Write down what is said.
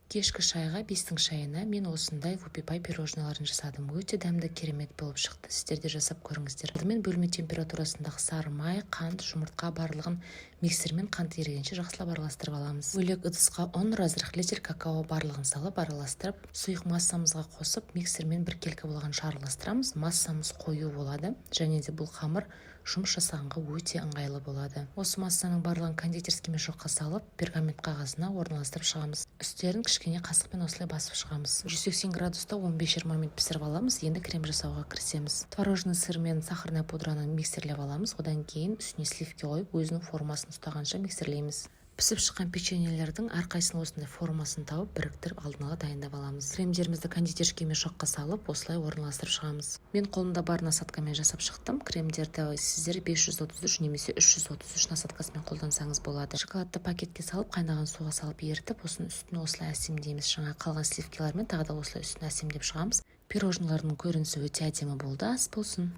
Кешкі шайға 5-тің шайына мен осындай вупипай пирожныйларын жасадым. Өте дәмді, керемет болып шықты. Сіздер де жасап көріңіздер. Алдымен бөлме температурасындағы сары май, қант, жұмыртқа барлығын миксермен қант ерігенше жақсылап араластырып аламыз. Бөлек ыдысқа ұн, разрыхлитель, какао барлығын салып араластырып, сұйық массамызға қосып, миксермен біркелкі болғанша араластырамыз. Массамыз қою болады, және де бұл қамыр жұмыс жасағанға өте ыңғайлы болады. Осы массаның барлығын кондитерский мешокқа салып, пергамент қағазына орналастырып шығамыз. Үстерін кішкене қасықпен осылай басып шығамыз. 180 градуста 15-20 минут пісіріп аламыз. Енді крем жасауға кірісеміз. Творожный сыр мен сахарный пудраны миксерлеп аламыз. Одан кейін үстіне сливки қойып, өзінің формасын ұстағанша миксерлейміз. Пісіп шыққан печеньелердің әрқайсысын осындай формасын тауып, біріктіріп алдын ала дайындап аламыз. Кремдерімізді кондитерский мешокқа салып, осылай орналастырып шығамыз. Мен қолымда бар насадкамен жасап шықтым. Кремдерді сіздер 533 немесе 333 насадкасымен қолдансаңыз болады. Шоколадты пакетке салып, қайнаған суға салып ерітіп, осының үстіне осылай әсемдейміз. Жаңа қалған сливкилармен тағы да осылай үстіне әсемдеп шығамыз. Пирожныйлардың көрінісі өте әдемі болды. Ас болсын.